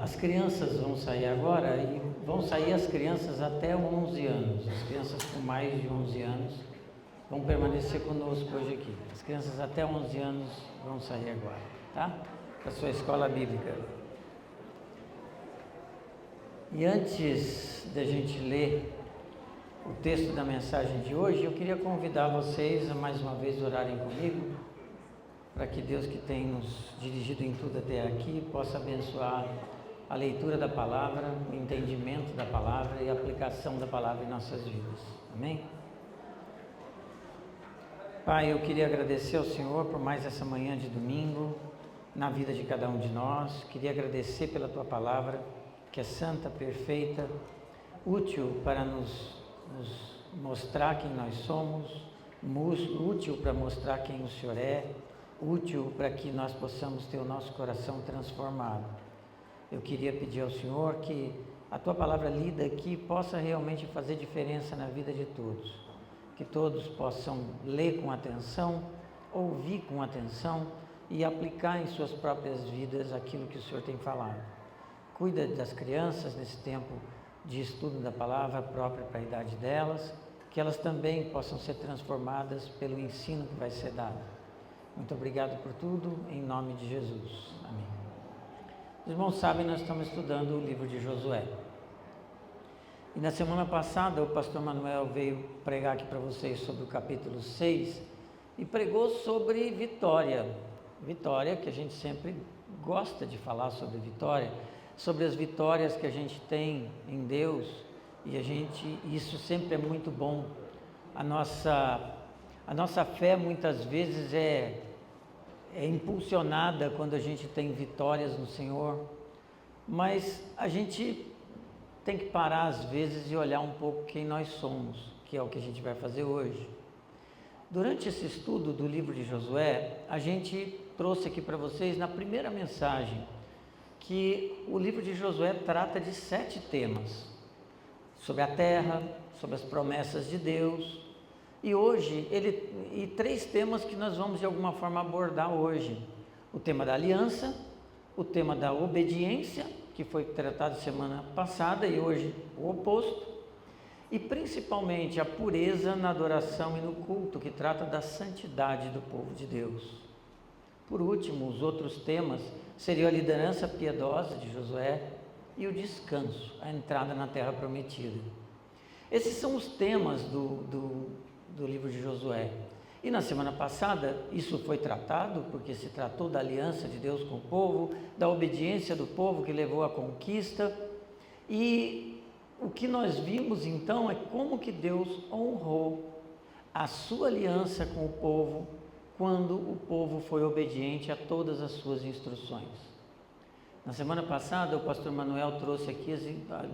As crianças vão sair agora e vão sair as crianças até 11 anos. As crianças com mais de 11 anos vão permanecer conosco hoje aqui. As crianças até 11 anos vão sair agora, tá? Para a sua escola bíblica. E antes da gente ler o texto da mensagem de hoje, eu queria convidar vocês a mais uma vez orarem comigo, para que Deus, que tem nos dirigido em tudo até aqui, possa abençoar a leitura da palavra, o entendimento da palavra e a aplicação da palavra em nossas vidas. Amém? Pai, eu queria agradecer ao Senhor por mais essa manhã de domingo, na vida de cada um de nós. Queria agradecer pela Tua palavra, que é santa, perfeita, útil para nos mostrar quem nós somos, útil para mostrar quem o Senhor é, útil para que nós possamos ter o nosso coração transformado. Eu queria pedir ao Senhor que a Tua palavra lida aqui possa realmente fazer diferença na vida de todos, que todos possam ler com atenção, ouvir com atenção e aplicar em suas próprias vidas aquilo que o Senhor tem falado. Cuida das crianças nesse tempo de estudo da palavra própria para a idade delas, que elas também possam ser transformadas pelo ensino que vai ser dado. Muito obrigado por tudo, em nome de Jesus. Amém. Os irmãos sabem, nós estamos estudando o livro de Josué. E na semana passada o pastor Manuel veio pregar aqui para vocês sobre o capítulo 6 e pregou sobre vitória. Vitória, que a gente sempre gosta de falar sobre vitória, sobre as vitórias que a gente tem em Deus, e isso sempre é muito bom. A nossa fé muitas vezes é impulsionada quando a gente tem vitórias no Senhor, mas a gente tem que parar às vezes e olhar um pouco quem nós somos, que é o que a gente vai fazer hoje. Durante esse estudo do livro de Josué, a gente trouxe aqui para vocês, na primeira mensagem, que o livro de Josué trata de 7 temas, sobre a terra, sobre as promessas de Deus, e 3 temas que nós vamos de alguma forma abordar hoje: o tema da aliança, o tema da obediência, que foi tratado semana passada, e hoje o oposto, e principalmente a pureza na adoração e no culto, que trata da santidade do povo de Deus. Por último, os outros temas seriam a liderança piedosa de Josué e o descanso, a entrada na terra prometida. Esses são os temas do livro de Josué. E na semana passada isso foi tratado, porque se tratou da aliança de Deus com o povo, da obediência do povo que levou à conquista, e o que nós vimos então é como que Deus honrou a sua aliança com o povo quando o povo foi obediente a todas as suas instruções. Na semana passada o pastor Manuel trouxe aqui,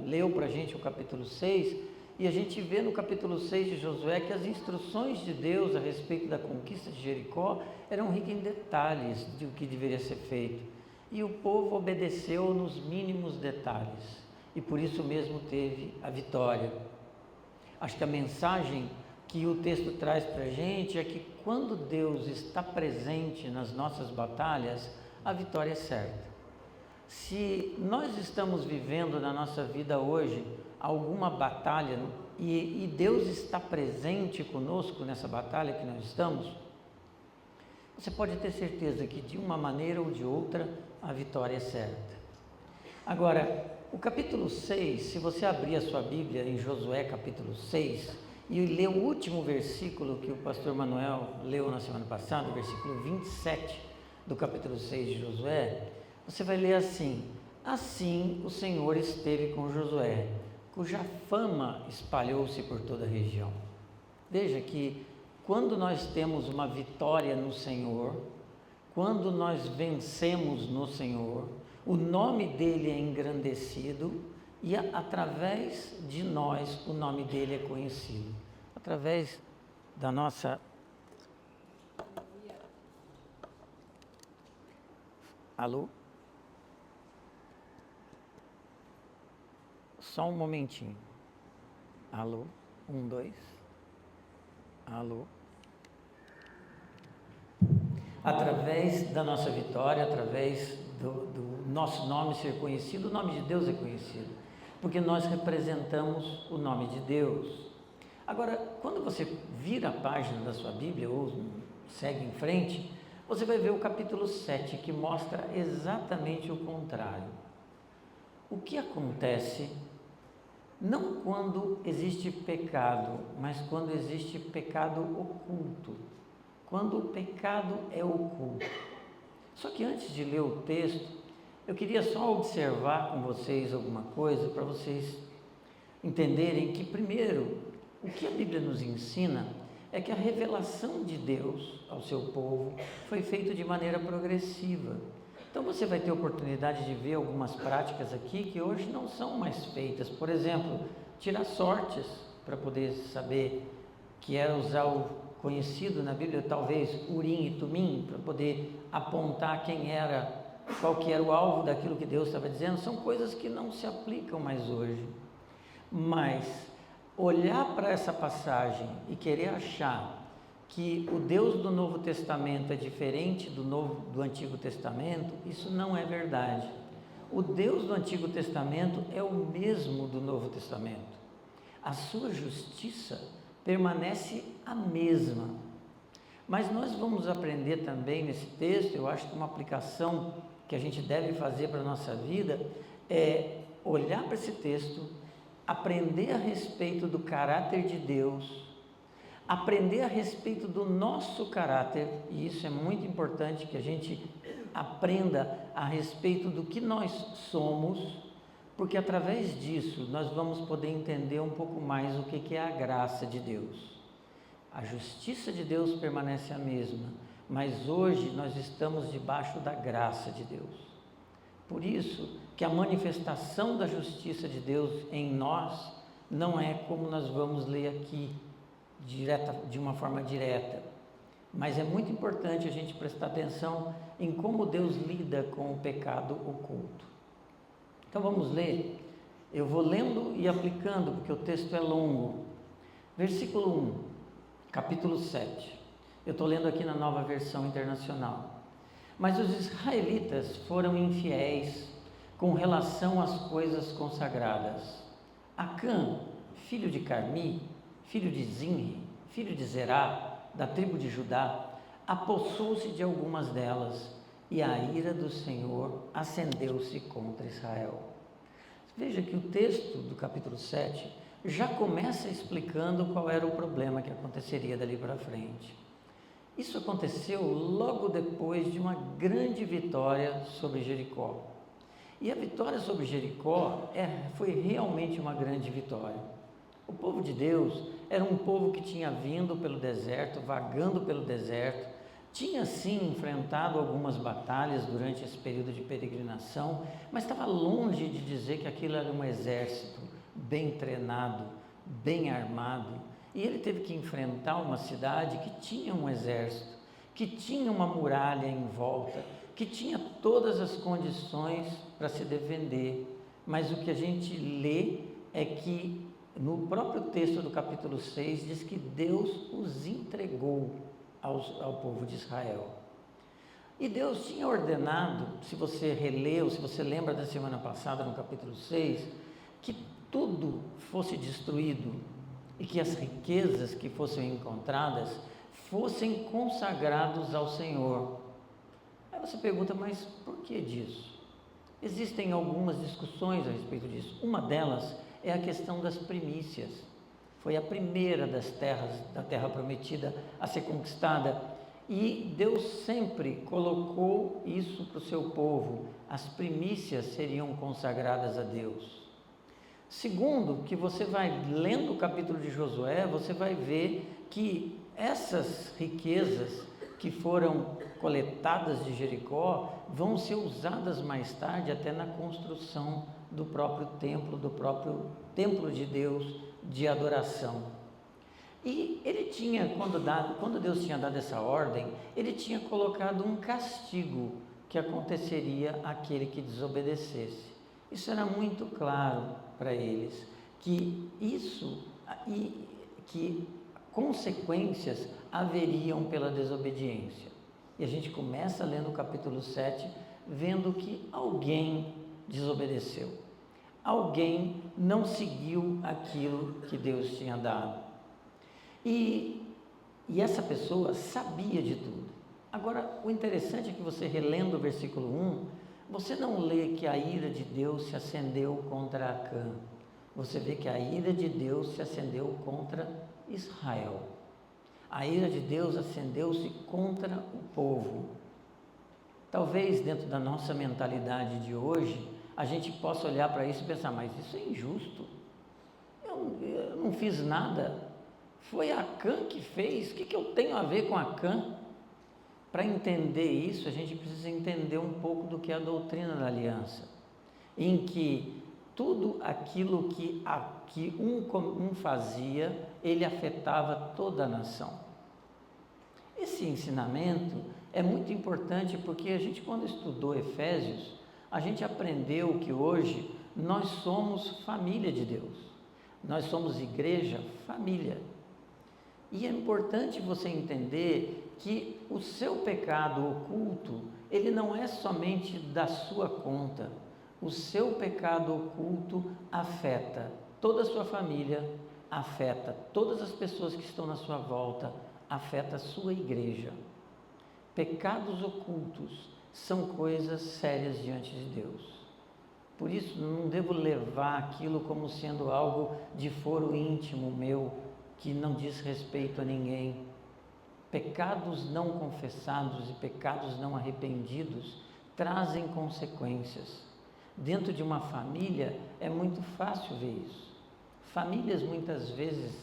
leu para a gente o capítulo 6, e a gente vê no capítulo 6 de Josué que as instruções de Deus a respeito da conquista de Jericó eram ricas em detalhes de o que deveria ser feito. E o povo obedeceu nos mínimos detalhes, e por isso mesmo teve a vitória. Acho que a mensagem que o texto traz para a gente é que quando Deus está presente nas nossas batalhas, a vitória é certa. Se nós estamos vivendo na nossa vida hoje alguma batalha e Deus está presente conosco nessa batalha que nós estamos, você pode ter certeza que de uma maneira ou de outra a vitória é certa. Agora, o capítulo 6, se você abrir a sua Bíblia em Josué capítulo 6 e ler o último versículo que o pastor Manuel leu na semana passada, o versículo 27 do capítulo 6 de Josué, você vai ler assim: assim o Senhor esteve com Josué, cuja fama espalhou-se por toda a região. Veja que quando nós temos uma vitória no Senhor, quando nós vencemos no Senhor, o nome dele é engrandecido e através de nós o nome dele é conhecido. Através da nossa... Alô? Só um momentinho. Alô? 1, 2. Alô? Através da nossa vitória, através do nosso nome ser conhecido, o nome de Deus é conhecido, porque nós representamos o nome de Deus. Agora, quando você vira a página da sua Bíblia ou segue em frente, você vai ver o capítulo 7, que mostra exatamente o contrário. O que acontece não quando existe pecado, mas quando existe pecado oculto. Quando o pecado é oculto. Só que antes de ler o texto, eu queria só observar com vocês alguma coisa para vocês entenderem que, primeiro, o que a Bíblia nos ensina é que a revelação de Deus ao seu povo foi feita de maneira progressiva. Então você vai ter oportunidade de ver algumas práticas aqui que hoje não são mais feitas. Por exemplo, tirar sortes para poder saber que era usar o conhecido na Bíblia, talvez Urim e Tumim, para poder apontar quem era, qual que era o alvo daquilo que Deus estava dizendo. São coisas que não se aplicam mais hoje. Mas olhar para essa passagem e querer achar que o Deus do Novo Testamento é diferente do Antigo Testamento, isso não é verdade. O Deus do Antigo Testamento é o mesmo do Novo Testamento. A sua justiça permanece a mesma. Mas nós vamos aprender também nesse texto, eu acho que uma aplicação que a gente deve fazer para a nossa vida é olhar para esse texto, aprender a respeito do caráter de Deus, aprender a respeito do nosso caráter, e isso é muito importante que a gente aprenda a respeito do que nós somos, porque através disso nós vamos poder entender um pouco mais o que é a graça de Deus. A justiça de Deus permanece a mesma, mas hoje nós estamos debaixo da graça de Deus. Por isso que a manifestação da justiça de Deus em nós não é como nós vamos ler aqui, de uma forma direta, mas é muito importante a gente prestar atenção em como Deus lida com o pecado oculto. Então vamos ler, eu vou lendo e aplicando, porque o texto é longo. Versículo 1, capítulo 7, eu estou lendo aqui na Nova Versão Internacional. Mas os israelitas foram infiéis com relação às coisas consagradas. Acã, filho de Carmi, filho de Zinri, filho de Zerá, da tribo de Judá, apossou-se de algumas delas, e a ira do Senhor acendeu-se contra Israel. Veja que o texto do capítulo 7 já começa explicando qual era o problema que aconteceria dali para frente. Isso aconteceu logo depois de uma grande vitória sobre Jericó. E a vitória sobre Jericó foi realmente uma grande vitória. O povo de Deus era um povo que tinha vindo pelo deserto, vagando pelo deserto, tinha sim enfrentado algumas batalhas durante esse período de peregrinação, mas estava longe de dizer que aquilo era um exército bem treinado, bem armado. E ele teve que enfrentar uma cidade que tinha um exército, que tinha uma muralha em volta, que tinha todas as condições para se defender. Mas o que a gente lê é que no próprio texto do capítulo 6 diz que Deus os entregou ao povo de Israel. E Deus tinha ordenado, se você releu, se você lembra da semana passada no capítulo 6, que tudo fosse destruído e que as riquezas que fossem encontradas fossem consagrados ao Senhor. Aí você pergunta, mas por que disso? Existem algumas discussões a respeito disso. Uma delas é a questão das primícias. Foi a primeira das terras, da terra prometida a ser conquistada, e Deus sempre colocou isso para o seu povo. As primícias seriam consagradas a Deus. Segundo, que você vai lendo o capítulo de Josué, você vai ver que essas riquezas que foram coletadas de Jericó vão ser usadas mais tarde até na construção do próprio templo de Deus de adoração. E ele tinha, quando Deus tinha dado essa ordem, ele tinha colocado um castigo que aconteceria àquele que desobedecesse. Isso era muito claro para eles, que consequências haveriam pela desobediência. E a gente começa lendo o capítulo 7, vendo que alguém desobedeceu, alguém não seguiu aquilo que Deus tinha dado. E essa pessoa sabia de tudo. Agora, o interessante é que você, relendo o versículo 1, você não lê que a ira de Deus se acendeu contra Acã. Você vê que a ira de Deus se acendeu contra Israel. A ira de Deus acendeu-se contra o povo. Talvez dentro da nossa mentalidade de hoje, a gente possa olhar para isso e pensar, mas isso é injusto. Eu não fiz nada. Foi Acã que fez. O que eu tenho a ver com Acã? Para entender isso, a gente precisa entender um pouco do que é a doutrina da aliança, em que tudo aquilo que um fazia, ele afetava toda a nação. Esse ensinamento é muito importante porque a gente, quando estudou Efésios, a gente aprendeu que hoje nós somos família de Deus, nós somos igreja, família. E é importante você entender que o seu pecado oculto, ele não é somente da sua conta. O seu pecado oculto afeta toda a sua família, afeta todas as pessoas que estão na sua volta, afeta a sua igreja. Pecados ocultos são coisas sérias diante de Deus. Por isso, não devo levar aquilo como sendo algo de foro íntimo meu, que não diz respeito a ninguém. Pecados não confessados e pecados não arrependidos trazem consequências. Dentro de uma família é muito fácil ver isso. Famílias muitas vezes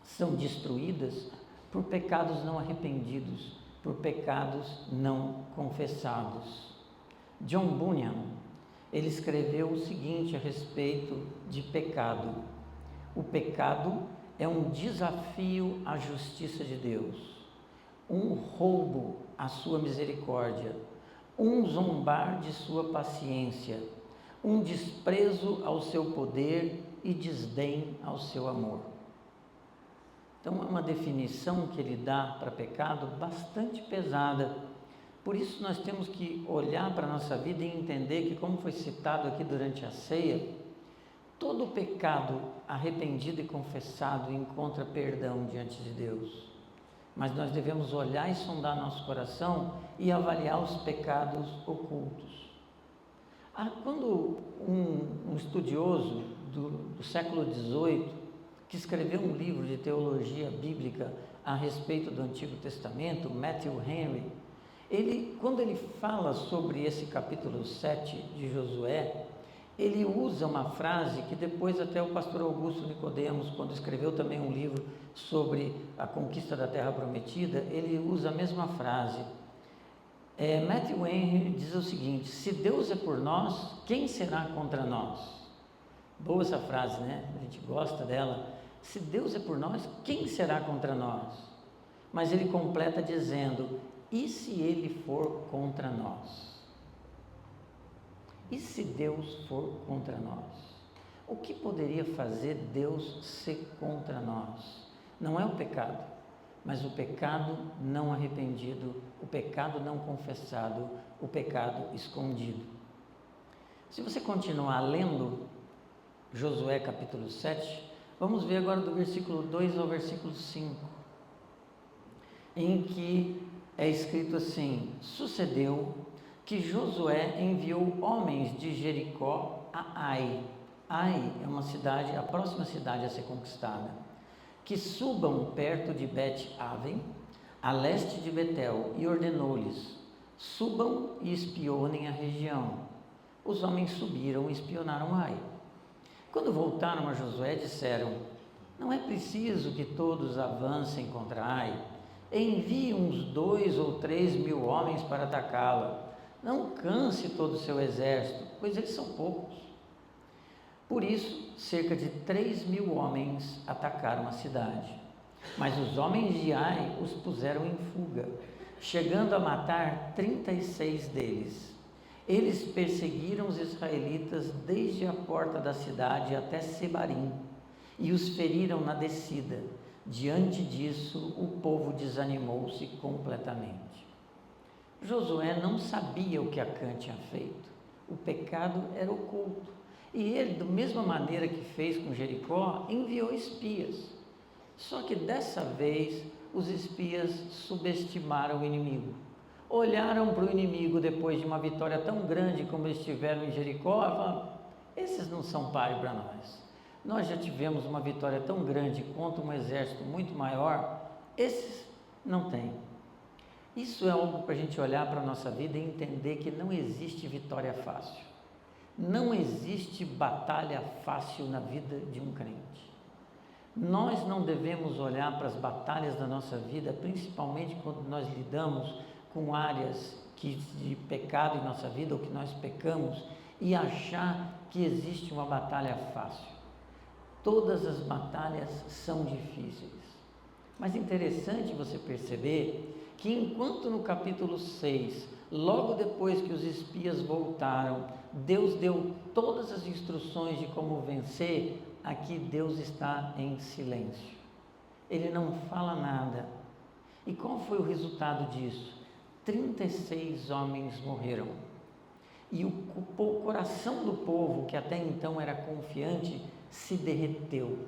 são destruídas por pecados não arrependidos, por pecados não confessados. John Bunyan, ele escreveu o seguinte a respeito de pecado: o pecado é um desafio à justiça de Deus, um roubo à sua misericórdia, um zombar de sua paciência, um desprezo ao seu poder e desdém ao seu amor. Então é uma definição que ele dá para pecado bastante pesada. Por isso nós temos que olhar para a nossa vida e entender que, como foi citado aqui durante a ceia, todo pecado arrependido e confessado encontra perdão diante de Deus. Mas nós devemos olhar e sondar nosso coração e avaliar os pecados ocultos. Quando um estudioso do século XVIII, que escreveu um livro de teologia bíblica a respeito do Antigo Testamento, Matthew Henry, quando ele fala sobre esse capítulo 7 de Josué, ele usa uma frase que depois até o pastor Augusto Nicodemos, quando escreveu também um livro sobre a conquista da Terra Prometida, ele usa a mesma frase. Matthew Henry diz o seguinte: se Deus é por nós, quem será contra nós? Boa essa frase, né? A gente gosta dela. Se Deus é por nós, quem será contra nós? Mas ele completa dizendo: e se ele for contra nós? E se Deus for contra nós? O que poderia fazer Deus ser contra nós? Não é o pecado, mas o pecado não arrependido, o pecado não confessado, o pecado escondido. Se você continuar lendo Josué capítulo 7, vamos ver agora do versículo 2 ao versículo 5, em que é escrito assim: sucedeu que Josué enviou homens de Jericó a Ai. Ai é uma cidade, a próxima cidade a ser conquistada, que subam perto de Bet-Aven, a leste de Betel, e ordenou-lhes: subam e espionem a região. Os homens subiram e espionaram Ai. Quando voltaram a Josué, disseram: não é preciso que todos avancem contra Ai. Envie uns 2 ou 3 mil homens para atacá-la. Não canse todo o seu exército, pois eles são poucos. Por isso, cerca de 3 mil homens atacaram a cidade. Mas os homens de Ai os puseram em fuga, chegando a matar 36 deles. Eles perseguiram os israelitas desde a porta da cidade até Sebarim e os feriram na descida. Diante disso, o povo desanimou-se completamente. Josué não sabia o que Acã tinha feito. O pecado era oculto. E ele, da mesma maneira que fez com Jericó, enviou espias. Só que dessa vez, os espias subestimaram o inimigo. Olharam para o inimigo depois de uma vitória tão grande como eles tiveram em Jericó e falaram: esses não são páreo para nós. Nós já tivemos uma vitória tão grande contra um exército muito maior, esses não têm. Isso é algo para a gente olhar para a nossa vida e entender que não existe vitória fácil. Não existe batalha fácil na vida de um crente. Nós não devemos olhar para as batalhas da nossa vida, principalmente quando nós lidamos com áreas de pecado em nossa vida, ou que nós pecamos, e achar que existe uma batalha fácil. Todas as batalhas são difíceis. Mas é interessante você perceber que enquanto no capítulo 6, logo depois que os espias voltaram, Deus deu todas as instruções de como vencer, aqui Deus está em silêncio. Ele não fala nada. E qual foi o resultado disso? 36 homens morreram. E o coração do povo, que até então era confiante, se derreteu.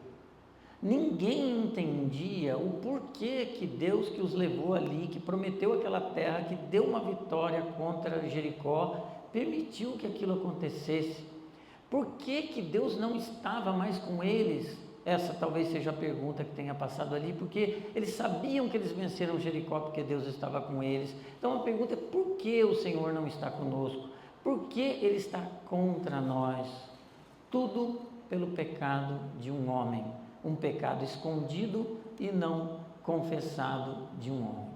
Ninguém entendia o porquê que Deus que os levou ali, que prometeu aquela terra, que deu uma vitória contra Jericó, permitiu que aquilo acontecesse. Por que Deus não estava mais com eles? Essa talvez seja a pergunta que tenha passado ali, porque eles sabiam que eles venceram Jericó porque Deus estava com eles. Então a pergunta é: por que o Senhor não está conosco? Por que Ele está contra nós? Tudo pelo pecado de um homem, um pecado escondido e não confessado de um homem.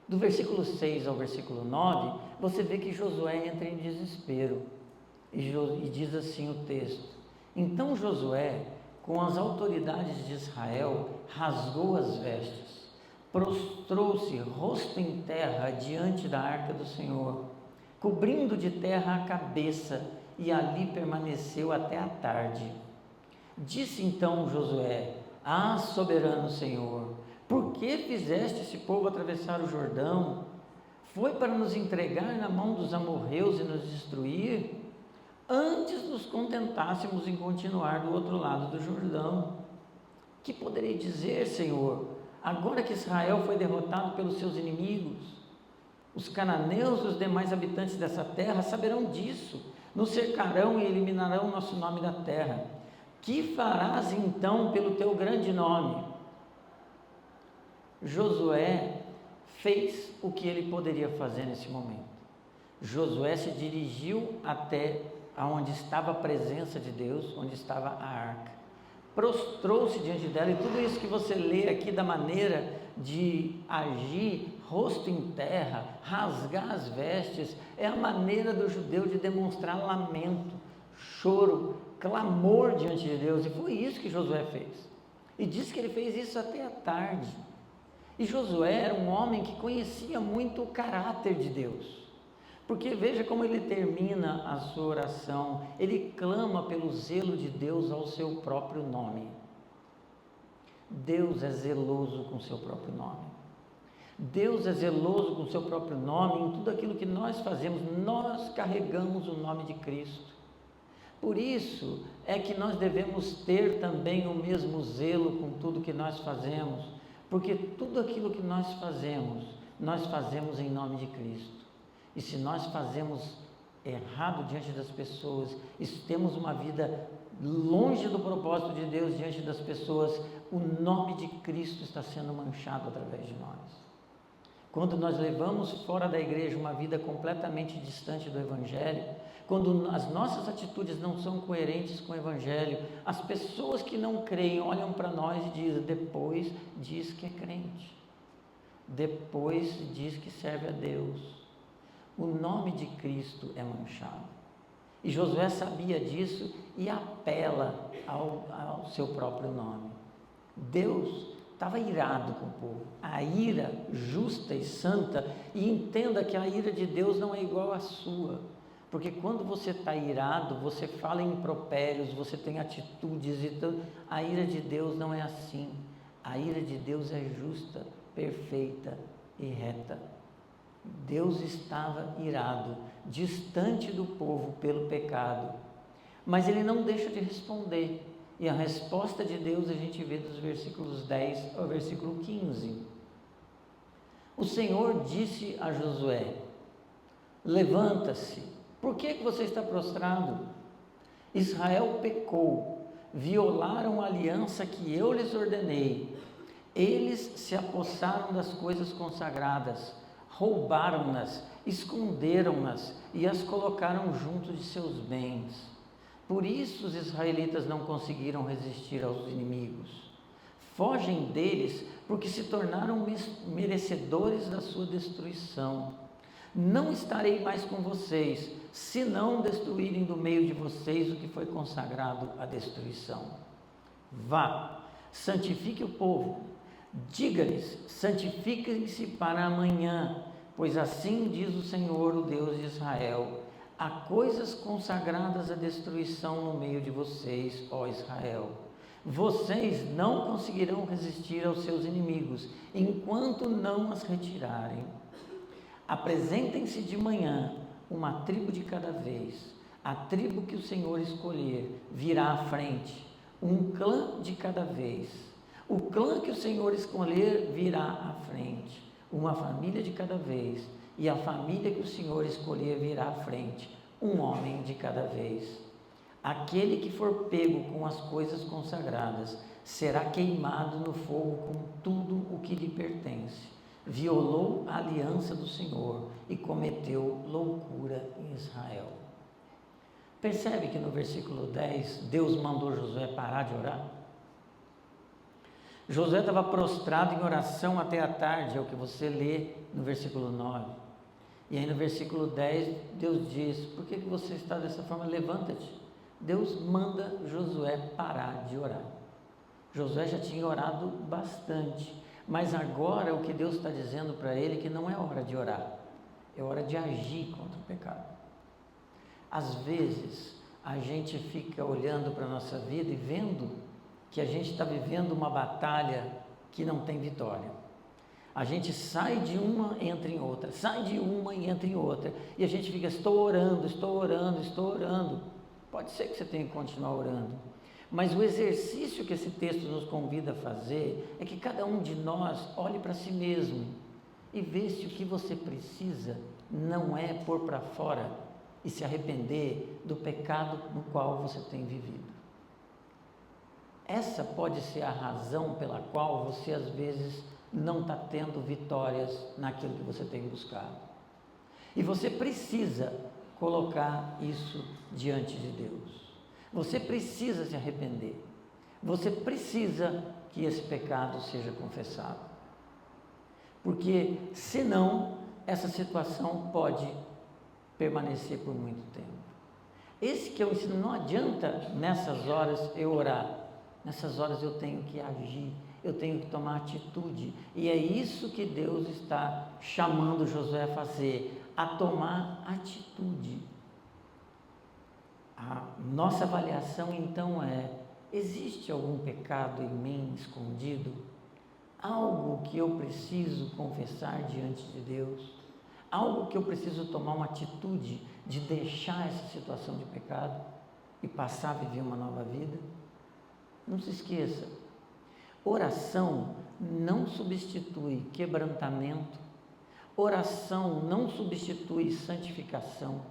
Do versículo 6 ao versículo 9, você vê que Josué entra em desespero. E diz assim o texto: então Josué, com as autoridades de Israel, rasgou as vestes, prostrou-se rosto em terra diante da arca do Senhor, cobrindo de terra a cabeça, e ali permaneceu até a tarde. Disse então Josué: ah, soberano Senhor, por que fizeste esse povo atravessar o Jordão? Foi para nos entregar na mão dos amorreus e nos destruir? Antes nos contentássemos em continuar do outro lado do Jordão. Que poderei dizer, Senhor, agora que Israel foi derrotado pelos seus inimigos? Os cananeus e os demais habitantes dessa terra saberão disso, nos cercarão e eliminarão nosso nome da terra. Que farás então pelo teu grande nome? Josué fez o que ele poderia fazer nesse momento. Josué se dirigiu até onde estava a presença de Deus, onde estava a arca, prostrou-se diante dela, e tudo isso que você lê aqui da maneira de agir, rosto em terra, rasgar as vestes, é a maneira do judeu de demonstrar lamento, choro, clamor diante de Deus, e foi isso que Josué fez. E diz que ele fez isso até a tarde. E Josué era um homem que conhecia muito o caráter de Deus. Porque veja como ele termina a sua oração, ele clama pelo zelo de Deus ao seu próprio nome. Deus é zeloso com o seu próprio nome. Deus é zeloso com o seu próprio nome em tudo aquilo que nós fazemos, nós carregamos o nome de Cristo. Por isso é que nós devemos ter também o mesmo zelo com tudo que nós fazemos, porque tudo aquilo que nós fazemos em nome de Cristo. E se nós fazemos errado diante das pessoas, e se temos uma vida longe do propósito de Deus diante das pessoas, o nome de Cristo está sendo manchado através de nós. Quando nós levamos fora da igreja uma vida completamente distante do Evangelho, quando as nossas atitudes não são coerentes com o Evangelho, as pessoas que não creem olham para nós e dizem: depois diz que é crente, depois diz que serve a Deus. O nome de Cristo é manchado. E Josué sabia disso e apela ao seu próprio nome. Deus estava irado com o povo. A ira justa e santa, e entenda que a ira de Deus não é igual à sua. Porque quando você está irado, você fala em impropérios, você tem atitudes, então a ira de Deus não é assim. A ira de Deus é justa, perfeita e reta. Deus estava irado, distante do povo pelo pecado, mas ele não deixa de responder. E a resposta de Deus a gente vê dos versículos 10 ao versículo 15. O Senhor disse a Josué: levanta-se, por que você está prostrado? Israel pecou, violaram a aliança que eu lhes ordenei. Eles se apossaram das coisas consagradas, roubaram-nas, esconderam-nas e as colocaram junto de seus bens. Por isso os israelitas não conseguiram resistir aos inimigos. Fogem deles porque se tornaram merecedores da sua destruição. Não estarei mais com vocês, se não destruírem do meio de vocês o que foi consagrado à destruição. Vá, santifique o povo, diga-lhes, santifiquem-se para amanhã, pois assim diz o Senhor, o Deus de Israel: há coisas consagradas à destruição no meio de vocês, ó Israel. Vocês não conseguirão resistir aos seus inimigos, enquanto não as retirarem. Apresentem-se de manhã, uma tribo de cada vez. A tribo que o Senhor escolher virá à frente, um clã de cada vez. O clã que o Senhor escolher virá à frente, uma família de cada vez. E a família que o Senhor escolher virá à frente, um homem de cada vez. Aquele que for pego com as coisas consagradas será queimado no fogo com tudo o que lhe pertence. Violou a aliança do Senhor e cometeu loucura em Israel. Percebe que no versículo 10, Deus mandou Josué parar de orar? Josué estava prostrado em oração até a tarde, é o que você lê no versículo 9. E aí no versículo 10, Deus diz: por que você está dessa forma? Levanta-te. Deus manda Josué parar de orar. Josué já tinha orado bastante, mas agora o que Deus está dizendo para ele é que não é hora de orar, é hora de agir contra o pecado. Às vezes a gente fica olhando para a nossa vida e vendo que a gente está vivendo uma batalha que não tem vitória. A gente sai de uma, entra em outra, sai de uma e entra em outra, e a gente fica: estou orando, estou orando, estou orando. Pode ser que você tenha que continuar orando, mas o exercício que esse texto nos convida a fazer é que cada um de nós olhe para si mesmo e vê se o que você precisa não é pôr para fora e se arrepender do pecado no qual você tem vivido. Essa pode ser a razão pela qual você às vezes não está tendo vitórias naquilo que você tem buscado. E você precisa colocar isso diante de Deus. Você precisa se arrepender. Você precisa que esse pecado seja confessado. Porque senão essa situação pode permanecer por muito tempo. Esse que é o ensino. Não adianta nessas horas eu orar. Nessas horas eu tenho que agir, eu tenho que tomar atitude. E é isso que Deus está chamando Josué a fazer, a tomar atitude. A nossa avaliação então é: existe algum pecado em mim escondido? Algo que eu preciso confessar diante de Deus? Algo que eu preciso tomar uma atitude de deixar essa situação de pecado e passar a viver uma nova vida? Não se esqueça, oração não substitui quebrantamento, oração não substitui santificação,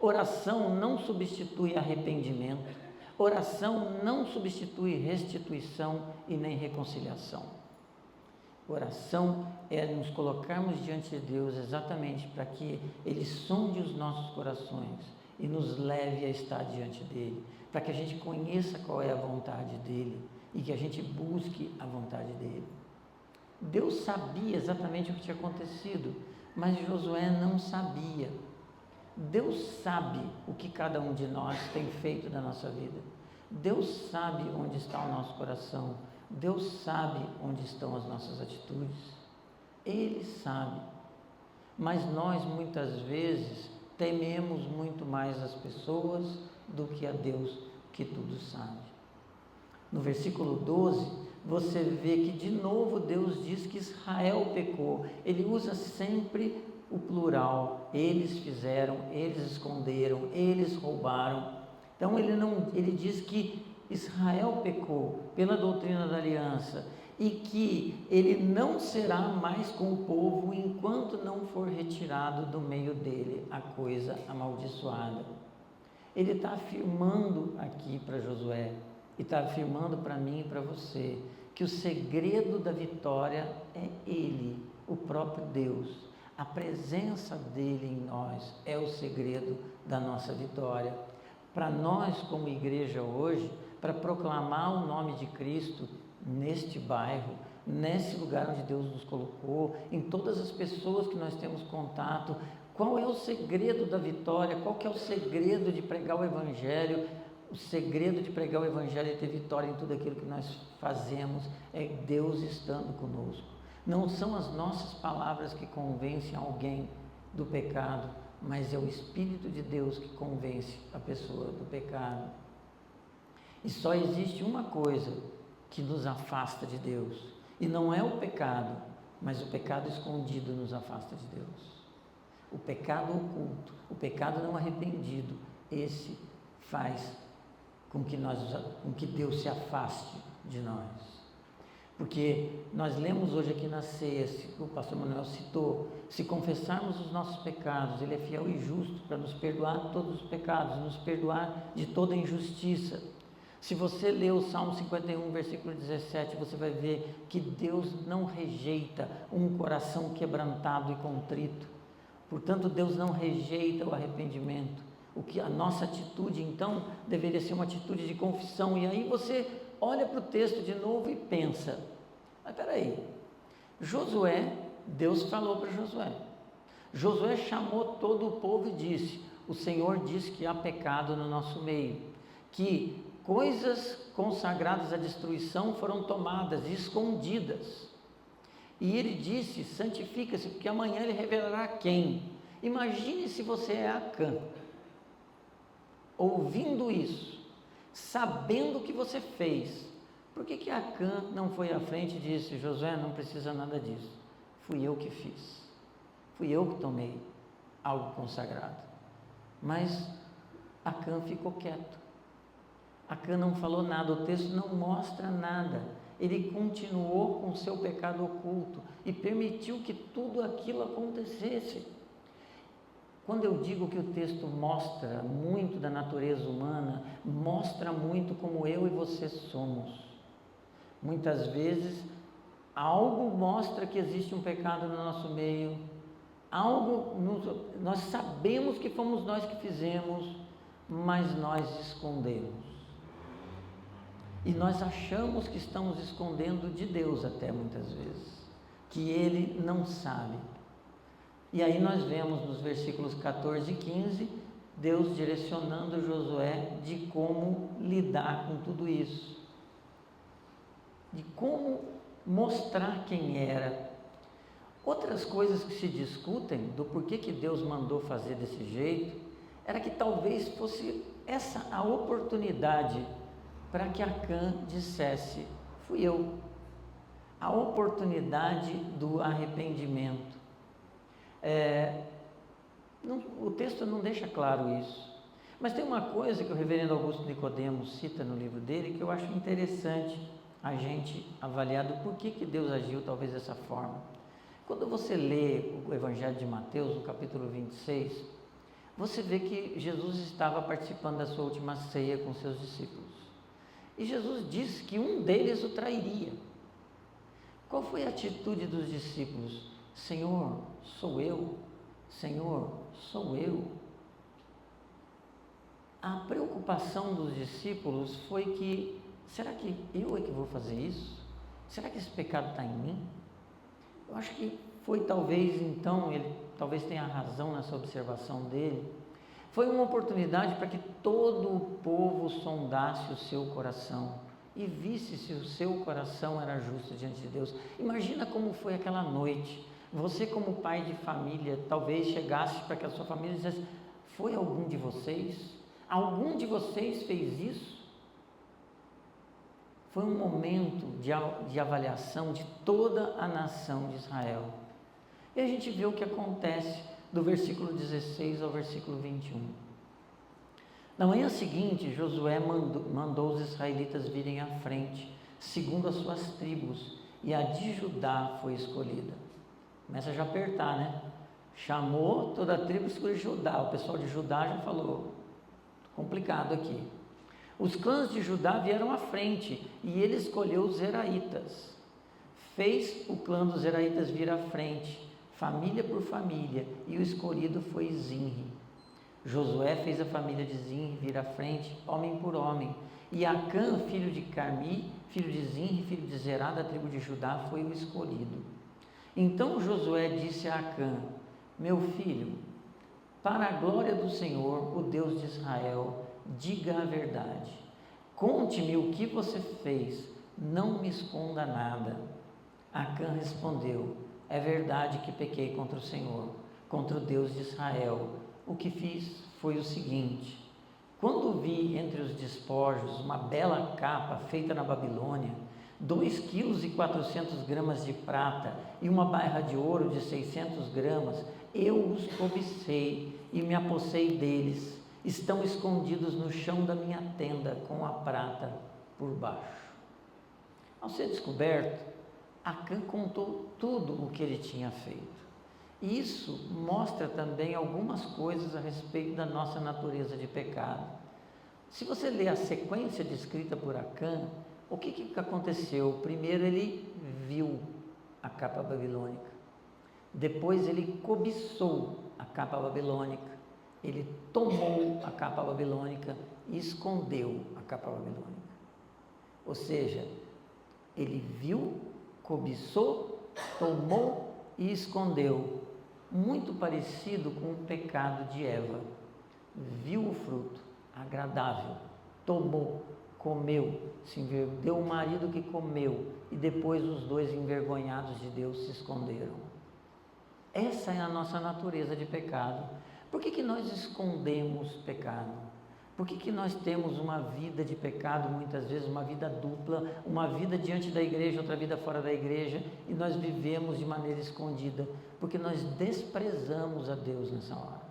oração não substitui arrependimento, oração não substitui restituição e nem reconciliação. Oração é nos colocarmos diante de Deus exatamente para que Ele sonde os nossos corações e nos leve a estar diante dEle, para que a gente conheça qual é a vontade dEle e que a gente busque a vontade dEle. Deus sabia exatamente o que tinha acontecido, mas Josué não sabia. Deus sabe o que cada um de nós tem feito da nossa vida. Deus sabe onde está o nosso coração. Deus sabe onde estão as nossas atitudes. Ele sabe. Mas nós muitas vezes tememos muito mais as pessoas do que a Deus, que tudo sabe. No versículo 12, você vê que de novo Deus diz que Israel pecou. Ele usa sempre o plural, eles fizeram, eles esconderam, eles roubaram. Então ele diz que Israel pecou pela doutrina da aliança e que ele não será mais com o povo enquanto não for retirado do meio dele a coisa amaldiçoada. Ele está afirmando aqui para Josué e está afirmando para mim e para você que o segredo da vitória é Ele, o próprio Deus. A presença dele em nós é o segredo da nossa vitória. Para nós, como igreja hoje, para proclamar o nome de Cristo neste bairro, nesse lugar onde Deus nos colocou, em todas as pessoas que nós temos contato, qual é o segredo da vitória? Qual que é o segredo de pregar o Evangelho? O segredo de pregar o Evangelho e ter vitória em tudo aquilo que nós fazemos é Deus estando conosco. Não são as nossas palavras que convencem alguém do pecado, mas é o Espírito de Deus que convence a pessoa do pecado. E só existe uma coisa que nos afasta de Deus, e não é o pecado, mas o pecado escondido nos afasta de Deus. O pecado oculto, o pecado não arrependido, esse faz com que Deus se afaste de nós. Porque nós lemos hoje aqui na ceia, o pastor Manuel citou, se confessarmos os nossos pecados, Ele é fiel e justo para nos perdoar todos os pecados, nos perdoar de toda injustiça. Se você ler o Salmo 51, versículo 17, você vai ver que Deus não rejeita um coração quebrantado e contrito. Portanto, Deus não rejeita o arrependimento. A nossa atitude, então, deveria ser uma atitude de confissão. E aí você olha para o texto de novo e pensa, mas peraí, Josué, Deus falou para Josué. Josué chamou todo o povo e disse, o Senhor diz que há pecado no nosso meio, que coisas consagradas à destruição foram tomadas e escondidas. E ele disse, santifica-se, porque amanhã ele revelará quem. Imagine se você é Acã, ouvindo isso, sabendo o que você fez. Por que Acã não foi à frente e disse, Josué, não precisa nada disso. Fui eu que fiz. Fui eu que tomei algo consagrado. Mas Acã ficou quieto. Acã não falou nada, o texto não mostra nada. Ele continuou com o seu pecado oculto e permitiu que tudo aquilo acontecesse. Quando eu digo que o texto mostra muito da natureza humana, mostra muito como eu e você somos. Muitas vezes, algo mostra que existe um pecado no nosso meio, nós sabemos que fomos nós que fizemos, mas nós escondemos. E nós achamos que estamos escondendo de Deus até muitas vezes, que Ele não sabe. E aí nós vemos nos versículos 14 e 15, Deus direcionando Josué de como lidar com tudo isso. De como mostrar quem era. Outras coisas que se discutem do porquê que Deus mandou fazer desse jeito, era que talvez fosse essa a oportunidade para que Acã dissesse, fui eu. A oportunidade do arrependimento. O texto não deixa claro isso. Mas tem uma coisa que o reverendo Augusto Nicodemos cita no livro dele, que eu acho interessante a gente avaliar do porquê que Deus agiu talvez dessa forma. Quando você lê o Evangelho de Mateus, no capítulo 26, você vê que Jesus estava participando da sua última ceia com seus discípulos. E Jesus disse que um deles o trairia. Qual foi a atitude dos discípulos? Senhor, sou eu. Senhor, sou eu. A preocupação dos discípulos foi que, será que eu é que vou fazer isso? Será que esse pecado está em mim? Eu acho que foi talvez então, ele talvez tenha razão nessa observação dele, foi uma oportunidade para que todo o povo sondasse o seu coração e visse se o seu coração era justo diante de Deus. Imagina como foi aquela noite. Você como pai de família, talvez chegasse para que a sua família dissesse, foi algum de vocês? Algum de vocês fez isso? Foi um momento de avaliação de toda a nação de Israel. E a gente vê o que acontece do versículo 16 ao versículo 21. Na manhã seguinte, Josué mandou os israelitas virem à frente, segundo as suas tribos, e a de Judá foi escolhida. Começa já a apertar, né? Chamou toda a tribo escolheu Judá. O pessoal de Judá já falou, complicado aqui. Os clãs de Judá vieram à frente e ele escolheu os Zeraitas. Fez o clã dos Zeraitas vir à frente, família por família, e o escolhido foi Zinri. Josué fez a família de Zinri vir à frente, homem por homem. E Acã, filho de Carmi, filho de Zinri, filho de Zerá, da tribo de Judá, foi o escolhido. Então Josué disse a Acã: meu filho, para a glória do Senhor, o Deus de Israel, diga a verdade. Conte-me o que você fez, não me esconda nada. Acã respondeu: é verdade que pequei contra o Senhor, contra o Deus de Israel. O que fiz foi o seguinte: quando vi entre os despojos uma bela capa feita na Babilônia, 2,4 kg de prata e uma barra de ouro de 600 gramas, eu os cobicei e me apossei deles. Estão escondidos no chão da minha tenda com a prata por baixo. Ao ser descoberto, Acã contou tudo o que ele tinha feito. Isso mostra também algumas coisas a respeito da nossa natureza de pecado. Se você ler a sequência descrita por Acã, o que aconteceu? Primeiro ele viu a capa babilônica, depois ele cobiçou a capa babilônica, ele tomou a capa babilônica e escondeu a capa babilônica. Ou seja, ele viu, cobiçou, tomou e escondeu. Muito parecido com o pecado de Eva. Viu o fruto agradável, tomou, comeu, deu o marido que comeu, e depois os dois, envergonhados de Deus, se esconderam. Essa é a nossa natureza de pecado. Por que nós escondemos pecado? Por que nós temos uma vida de pecado, muitas vezes uma vida dupla, uma vida diante da igreja, outra vida fora da igreja, e nós vivemos de maneira escondida? Porque nós desprezamos a Deus nessa hora.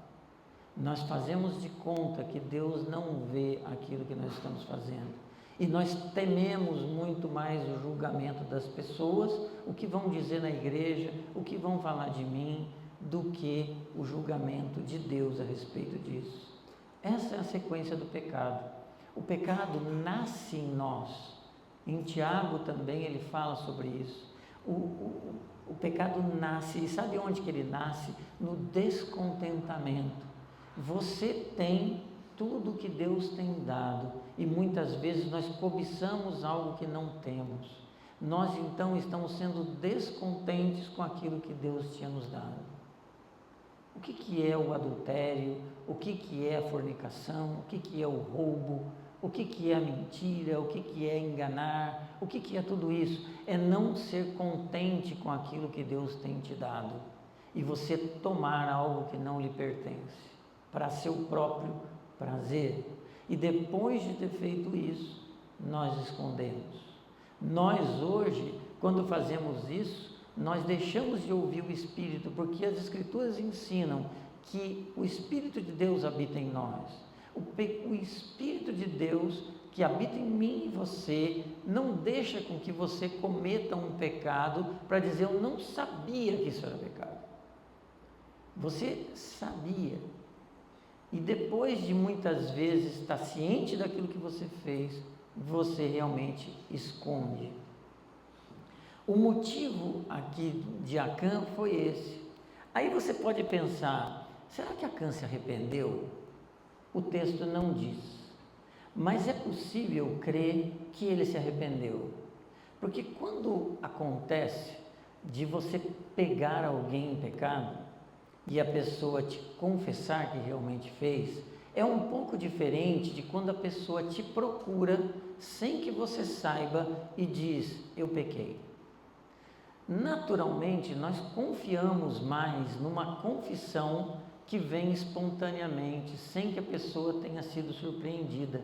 Nós fazemos de conta que Deus não vê aquilo que nós estamos fazendo. E nós tememos muito mais o julgamento das pessoas, o que vão dizer na igreja, o que vão falar de mim, do que o julgamento de Deus a respeito disso. Essa é a sequência do pecado. O pecado nasce em nós. Em Tiago também ele fala sobre isso. O pecado nasce, e sabe onde que ele nasce? No descontentamento. Você tem tudo que Deus tem dado, e muitas vezes nós cobiçamos algo que não temos. Nós então estamos sendo descontentes com aquilo que Deus tinha nos dado. O que é o adultério? O que é a fornicação? O que é o roubo? O que é a mentira? O que é enganar? O que é tudo isso? É não ser contente com aquilo que Deus tem te dado e você tomar algo que não lhe pertence para seu próprio prazer. E depois de ter feito isso, nós escondemos. Nós hoje, quando fazemos isso, nós deixamos de ouvir o Espírito, porque as Escrituras ensinam que o Espírito de Deus habita em nós. O Espírito de Deus que habita em mim e você não deixa com que você cometa um pecado para dizer: eu não sabia que isso era pecado. Você sabia. E depois de muitas vezes estar ciente daquilo que você fez, você realmente esconde. O motivo aqui de Acã foi esse. Aí você pode pensar: será que Acã se arrependeu? O texto não diz, mas é possível crer que ele se arrependeu. Porque quando acontece de você pegar alguém em pecado e a pessoa te confessar que realmente fez, é um pouco diferente de quando a pessoa te procura sem que você saiba e diz: eu pequei. Naturalmente, nós confiamos mais numa confissão que vem espontaneamente, sem que a pessoa tenha sido surpreendida.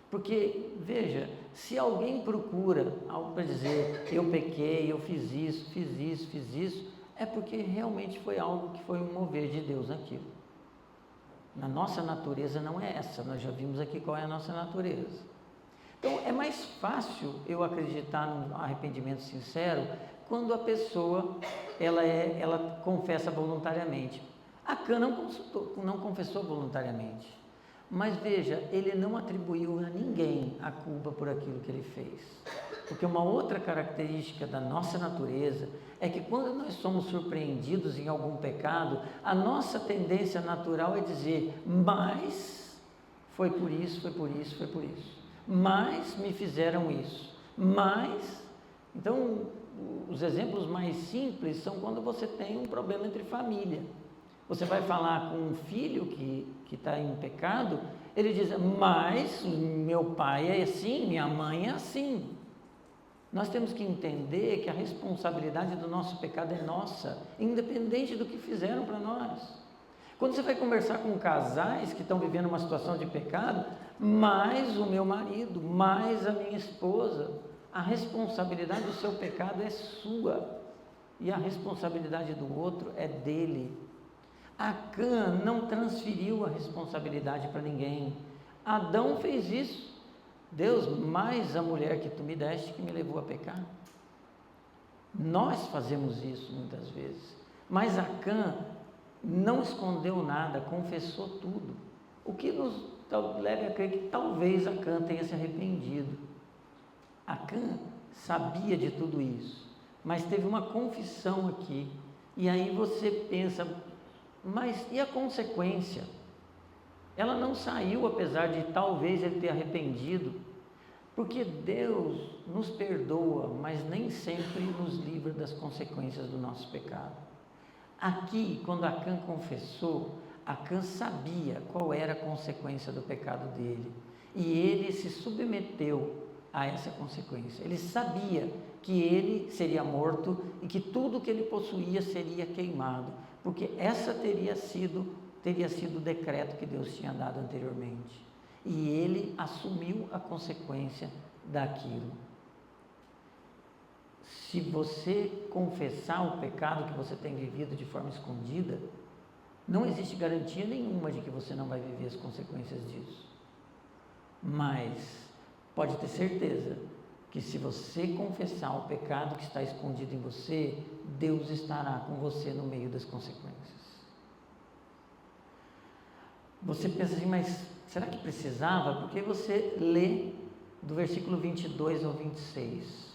Porque, veja, se alguém procura algo para dizer: eu pequei, eu fiz isso, É porque realmente foi algo que foi um mover de Deus naquilo. Na nossa natureza não é essa, nós já vimos aqui qual é a nossa natureza. Então é mais fácil eu acreditar num arrependimento sincero quando a pessoa ela confessa voluntariamente. Acã não confessou voluntariamente, mas veja, ele não atribuiu a ninguém a culpa por aquilo que ele fez. Porque uma outra característica da nossa natureza é que quando nós somos surpreendidos em algum pecado, a nossa tendência natural é dizer, mas foi por isso, foi por isso, foi por isso. Mas me fizeram isso. Mas, então, os exemplos mais simples são quando você tem um problema entre família. Você vai falar com um filho que está em pecado, ele diz, mas meu pai é assim, minha mãe é assim. Nós temos que entender que a responsabilidade do nosso pecado é nossa, independente do que fizeram para nós. Quando você vai conversar com casais que estão vivendo uma situação de pecado, mais o meu marido, mais a minha esposa, a responsabilidade do seu pecado é sua e a responsabilidade do outro é dele. Acã não transferiu a responsabilidade para ninguém. Adão fez isso. Deus, mais a mulher que tu me deste que me levou a pecar. Nós fazemos isso muitas vezes. Mas Acã não escondeu nada, confessou tudo. O que nos leva a crer que talvez Acã tenha se arrependido. Acã sabia de tudo isso, mas teve uma confissão aqui. E aí você pensa, mas e a consequência? Ela não saiu apesar de talvez ele ter arrependido, porque Deus nos perdoa, mas nem sempre nos livra das consequências do nosso pecado. Aqui, quando Acã confessou, Acã sabia qual era a consequência do pecado dele, e ele se submeteu a essa consequência. Ele sabia que ele seria morto e que tudo que ele possuía seria queimado, porque essa teria sido o decreto que Deus tinha dado anteriormente. E ele assumiu a consequência daquilo. Se você confessar o pecado que você tem vivido de forma escondida, não existe garantia nenhuma de que você não vai viver as consequências disso. Mas pode ter certeza que se você confessar o pecado que está escondido em você, Deus estará com você no meio das consequências. Você pensa assim, mas será que precisava? Porque você lê do versículo 22 ao 26.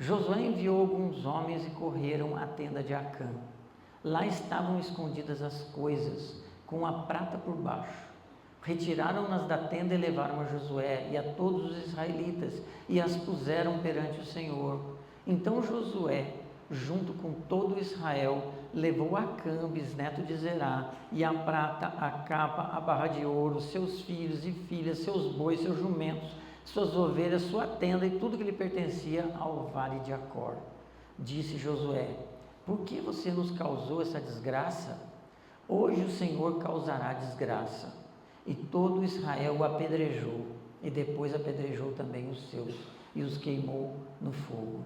Josué enviou alguns homens e correram à tenda de Acã. Lá estavam escondidas as coisas, com a prata por baixo. Retiraram-nas da tenda e levaram a Josué e a todos os israelitas e as puseram perante o Senhor. Então Josué, junto com todo Israel, levou Acã, bisneto de Zerá, e a prata, a capa, a barra de ouro, seus filhos e filhas, seus bois, seus jumentos, suas ovelhas, sua tenda e tudo que lhe pertencia ao vale de Acor. Disse Josué, por que você nos causou essa desgraça? Hoje o Senhor causará desgraça. E todo Israel o apedrejou, e depois apedrejou também os seus, e os queimou no fogo.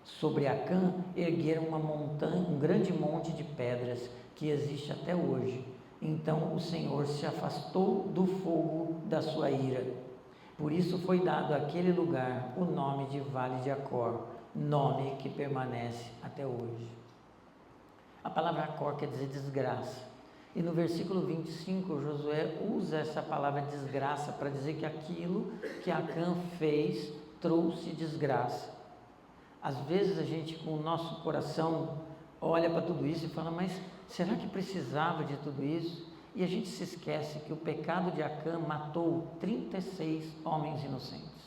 Sobre Acã ergueram uma montanha, um grande monte de pedras, que existe até hoje. Então o Senhor se afastou do fogo da sua ira. Por isso foi dado àquele lugar o nome de Vale de Acor, nome que permanece até hoje. A palavra Acor quer dizer desgraça. E no versículo 25, Josué usa essa palavra desgraça para dizer que aquilo que Acã fez trouxe desgraça. Às vezes a gente, com o nosso coração, olha para tudo isso e fala, mas será que precisava de tudo isso? E a gente se esquece que o pecado de Acã matou 36 homens inocentes.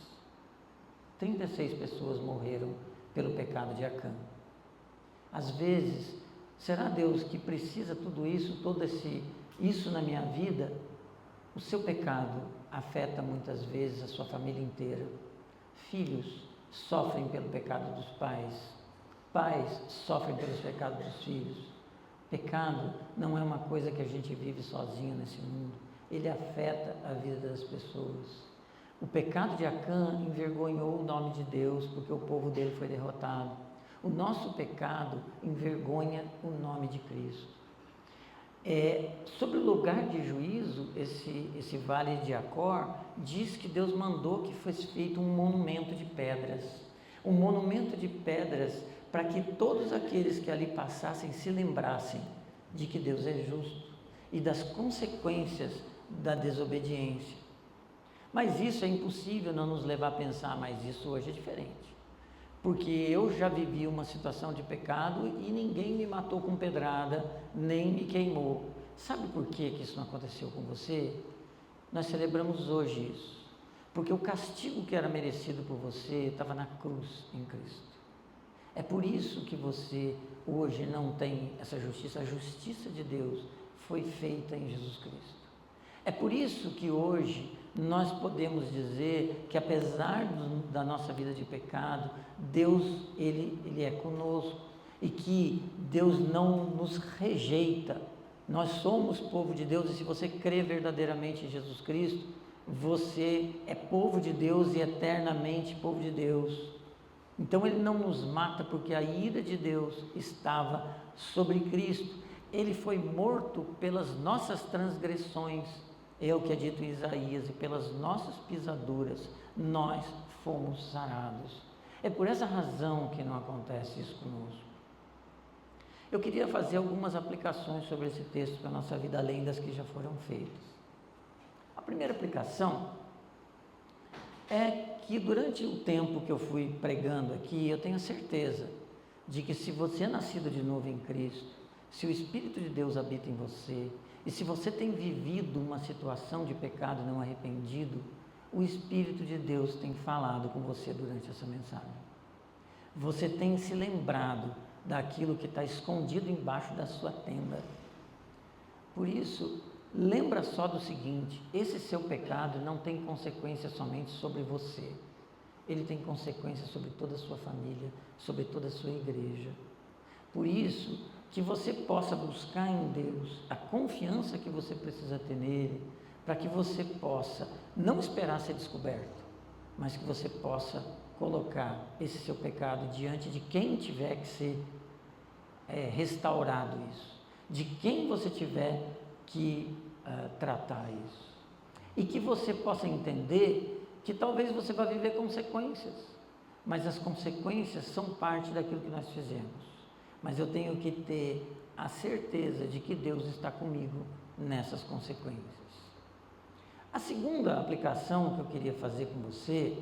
36 pessoas morreram pelo pecado de Acã. Às vezes, será Deus que precisa tudo isso, isso na minha vida? O seu pecado afeta muitas vezes a sua família inteira. Filhos sofrem pelo pecado dos pais. Pais sofrem pelos pecados dos filhos. Pecado não é uma coisa que a gente vive sozinho nesse mundo. Ele afeta a vida das pessoas. O pecado de Acã envergonhou o nome de Deus, porque o povo dele foi derrotado. O nosso pecado envergonha o nome de Cristo. Sobre o lugar de juízo, esse vale de Acor, diz que Deus mandou que fosse feito um monumento de pedras. Um monumento de pedras para que todos aqueles que ali passassem se lembrassem de que Deus é justo e das consequências da desobediência. Mas isso é impossível não nos levar a pensar, mas isso hoje é diferente. Porque eu já vivi uma situação de pecado e ninguém me matou com pedrada, nem me queimou. Sabe por que isso não aconteceu com você? Nós celebramos hoje isso. Porque o castigo que era merecido por você estava na cruz em Cristo. É por isso que você hoje não tem essa justiça. A justiça de Deus foi feita em Jesus Cristo. É por isso que hoje nós podemos dizer que apesar da nossa vida de pecado, Deus ele é conosco e que Deus não nos rejeita. Nós somos povo de Deus e se você crê verdadeiramente em Jesus Cristo, você é povo de Deus e eternamente povo de Deus. Então ele não nos mata porque a ira de Deus estava sobre Cristo. Ele foi morto pelas nossas transgressões. É o que é dito em Isaías, e pelas nossas pisaduras nós fomos sarados. É por essa razão que não acontece isso conosco. Eu queria fazer algumas aplicações sobre esse texto para a nossa vida, além das que já foram feitas. A primeira aplicação é que durante o tempo que eu fui pregando aqui, eu tenho certeza de que se você é nascido de novo em Cristo, se o Espírito de Deus habita em você, e se você tem vivido uma situação de pecado não arrependido, o Espírito de Deus tem falado com você durante essa mensagem. Você tem se lembrado daquilo que está escondido embaixo da sua tenda. Por isso, lembra só do seguinte: esse seu pecado não tem consequência somente sobre você. Ele tem consequência sobre toda a sua família, sobre toda a sua igreja. Por isso, que você possa buscar em Deus a confiança que você precisa ter nele, para que você possa não esperar ser descoberto, mas que você possa colocar esse seu pecado diante de quem tiver que ser restaurado isso, de quem você tiver que tratar isso, e que você possa entender que talvez você vá viver consequências, mas as consequências são parte daquilo que nós fizemos. Mas eu tenho que ter a certeza de que Deus está comigo nessas consequências. A segunda aplicação que eu queria fazer com você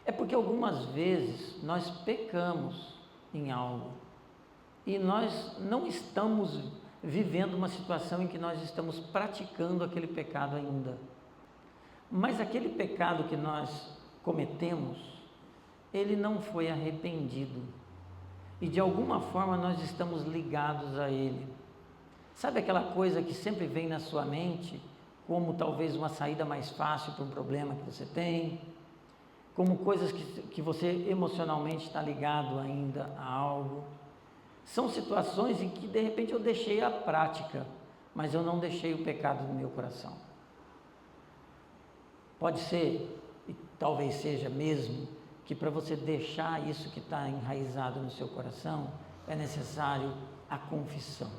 é porque algumas vezes nós pecamos em algo e nós não estamos vivendo uma situação em que nós estamos praticando aquele pecado ainda. Mas aquele pecado que nós cometemos, ele não foi arrependido. E de alguma forma nós estamos ligados a ele. Sabe aquela coisa que sempre vem na sua mente, como talvez uma saída mais fácil para um problema que você tem, como coisas que você emocionalmente está ligado ainda a algo. São situações em que de repente eu deixei a prática, mas eu não deixei o pecado no meu coração. Pode ser, e talvez seja mesmo, que para você deixar isso que está enraizado no seu coração, é necessário a confissão.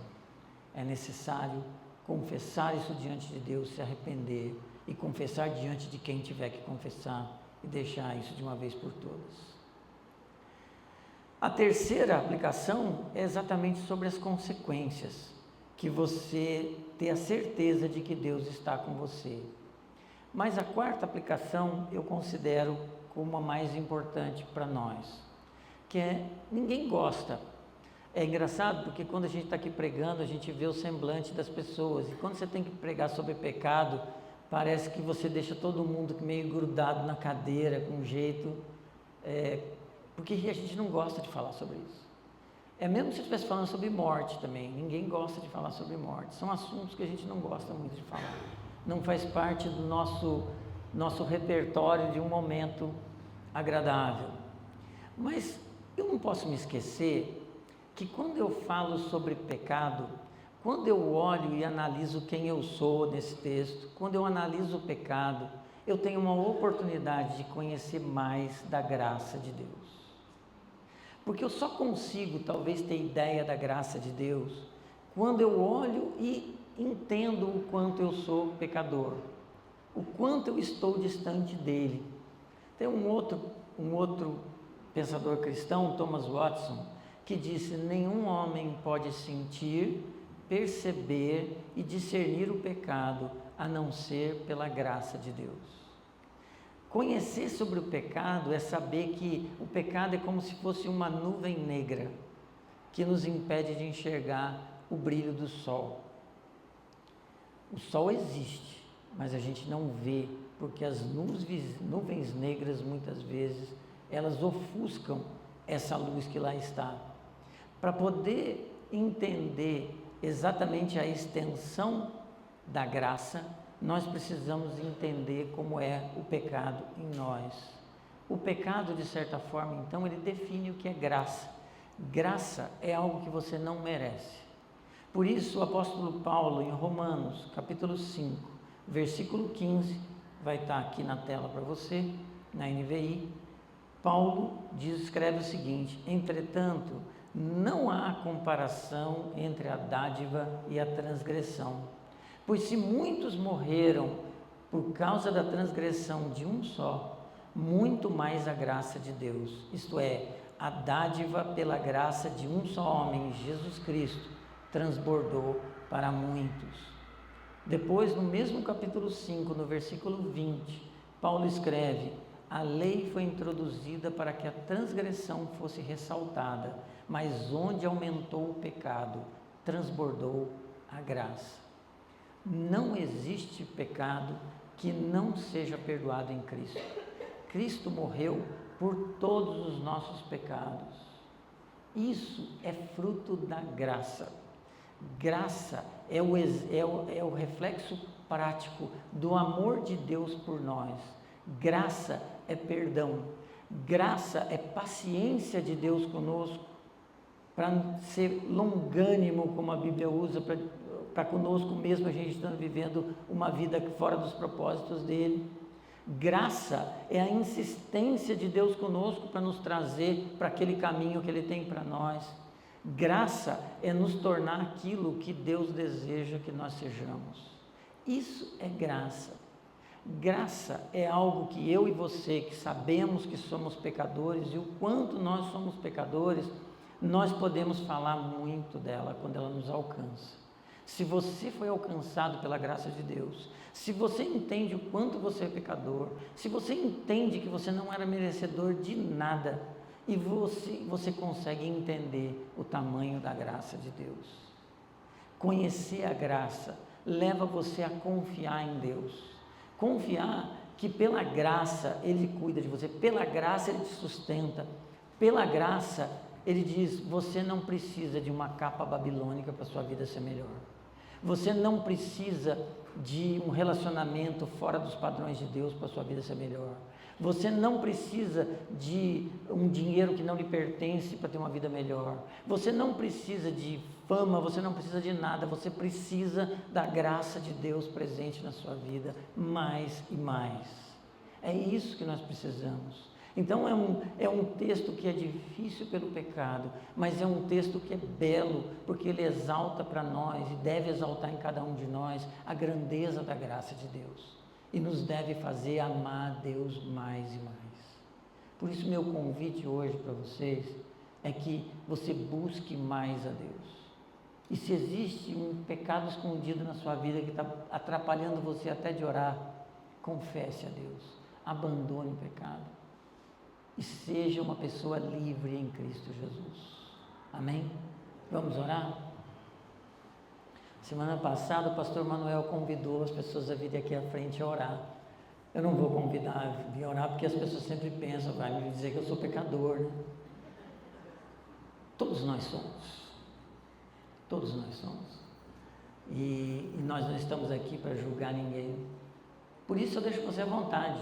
É necessário confessar isso diante de Deus, se arrepender e confessar diante de quem tiver que confessar e deixar isso de uma vez por todas. A terceira aplicação é exatamente sobre as consequências, que você ter a certeza de que Deus está com você. Mas a quarta aplicação eu considero como a mais importante para nós, que é, ninguém gosta. É engraçado porque quando a gente está aqui pregando, a gente vê o semblante das pessoas, e quando você tem que pregar sobre pecado, parece que você deixa todo mundo meio grudado na cadeira, com um jeito, porque a gente não gosta de falar sobre isso. É mesmo se você estivesse falando sobre morte também, ninguém gosta de falar sobre morte, são assuntos que a gente não gosta muito de falar, não faz parte do nosso repertório de um momento agradável. Mas eu não posso me esquecer que quando eu falo sobre pecado, quando eu olho e analiso quem eu sou nesse texto, quando eu analiso o pecado, eu tenho uma oportunidade de conhecer mais da graça de Deus. Porque eu só consigo talvez ter ideia da graça de Deus quando eu olho e entendo o quanto eu sou pecador, o quanto eu estou distante dele. Tem um outro pensador cristão, Thomas Watson, que disse: nenhum homem pode sentir, perceber e discernir o pecado a não ser pela graça de Deus. Conhecer sobre o pecado é saber que o pecado é como se fosse uma nuvem negra que nos impede de enxergar o brilho do sol. O sol existe, mas a gente não vê, porque as nuvens negras muitas vezes elas ofuscam essa luz que lá está. Para poder entender exatamente a extensão da graça, nós precisamos entender como é o pecado em nós. O pecado, de certa forma, então, ele define o que é graça. Graça é algo que você não merece. Por isso, o apóstolo Paulo, em Romanos, capítulo 5, versículo 15, vai estar aqui na tela para você, na NVI. Paulo escreve o seguinte: entretanto, não há comparação entre a dádiva e a transgressão. Pois se muitos morreram por causa da transgressão de um só, muito mais a graça de Deus, isto é, a dádiva pela graça de um só homem, Jesus Cristo, transbordou para muitos. Depois, no mesmo capítulo 5, no versículo 20, Paulo escreve: a lei foi introduzida para que a transgressão fosse ressaltada, mas onde aumentou o pecado, transbordou a graça. Não existe pecado que não seja perdoado em Cristo. Cristo morreu por todos os nossos pecados. Isso é fruto da graça. Graça é o reflexo prático do amor de Deus por nós. Graça é perdão. Graça é paciência de Deus conosco, para ser longânimo, como a Bíblia usa, para conosco mesmo a gente estando vivendo uma vida fora dos propósitos dele. Graça é a insistência de Deus conosco para nos trazer para aquele caminho que ele tem para nós. Graça é nos tornar aquilo que Deus deseja que nós sejamos. Isso é graça. Graça é algo que eu e você, que sabemos que somos pecadores e o quanto nós somos pecadores, nós podemos falar muito dela quando ela nos alcança. Se você foi alcançado pela graça de Deus, se você entende o quanto você é pecador, se você entende que você não era merecedor de nada, e você consegue entender o tamanho da graça de Deus. Conhecer a graça leva você a confiar em Deus. Confiar que pela graça Ele cuida de você, pela graça Ele te sustenta, pela graça Ele diz: você não precisa de uma capa babilônica para a sua vida ser melhor. Você não precisa de um relacionamento fora dos padrões de Deus para a sua vida ser melhor. Você não precisa de um dinheiro que não lhe pertence para ter uma vida melhor. Você não precisa de fama, você não precisa de nada. Você precisa da graça de Deus presente na sua vida, mais e mais. É isso que nós precisamos. Então é um texto que é difícil pelo pecado, mas é um texto que é belo, porque ele exalta para nós e deve exaltar em cada um de nós a grandeza da graça de Deus e nos deve fazer amar a Deus mais e mais. Por isso meu convite hoje para vocês é que você busque mais a Deus. E se existe um pecado escondido na sua vida que está atrapalhando você até de orar, confesse a Deus, abandone o pecado e seja uma pessoa livre em Cristo Jesus. Amém? Vamos orar? Semana passada o pastor Manuel convidou as pessoas a virem aqui à frente a orar. Eu não vou convidar a vir orar porque as pessoas sempre pensam, vai me dizer que eu sou pecador, né? Todos nós somos. Todos nós somos. E nós não estamos aqui para julgar ninguém. Por isso eu deixo você à vontade.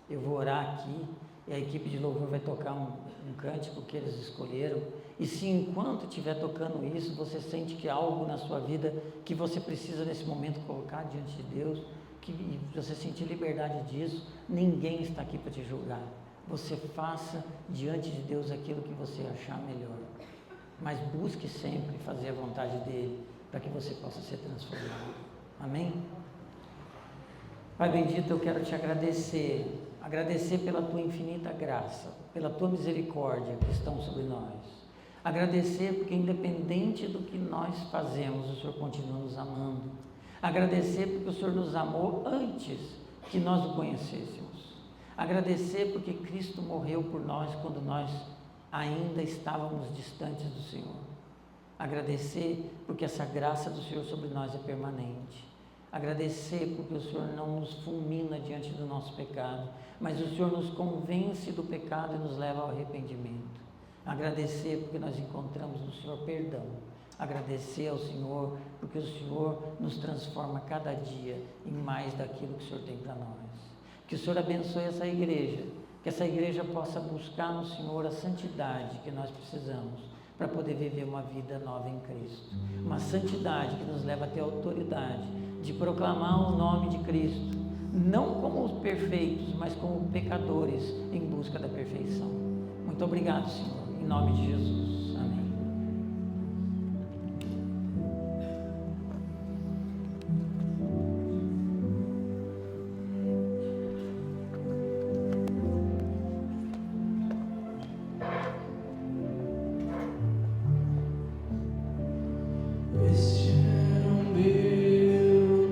Eu vou orar aqui e a equipe de louvor vai tocar um cântico que eles escolheram. E se enquanto estiver tocando isso, você sente que há algo na sua vida que você precisa nesse momento colocar diante de Deus, que você sentir liberdade disso, ninguém está aqui para te julgar. você faça diante de Deus aquilo que você achar melhor. Mas busque sempre fazer a vontade dele, para que você possa ser transformado. Amém? Pai bendito, eu quero te agradecer pela tua infinita graça, pela tua misericórdia que estão sobre nós. Agradecer porque independente do que nós fazemos, o Senhor continua nos amando. Agradecer porque o Senhor nos amou antes que nós o conhecêssemos. Agradecer porque Cristo morreu por nós quando nós ainda estávamos distantes do Senhor. Agradecer porque essa graça do Senhor sobre nós é permanente. Agradecer porque o Senhor não nos fulmina diante do nosso pecado, mas o Senhor nos convence do pecado e nos leva ao arrependimento. Agradecer porque nós encontramos no Senhor perdão. Agradecer ao Senhor porque o Senhor nos transforma cada dia em mais daquilo que o Senhor tem para nós. Que o Senhor abençoe essa igreja, que essa igreja possa buscar no Senhor a santidade que nós precisamos para poder viver uma vida nova em Cristo. Uma santidade que nos leva a ter autoridade de proclamar o nome de Cristo, não como os perfeitos, mas como pecadores em busca da perfeição. Muito obrigado, Senhor, em nome de Jesus.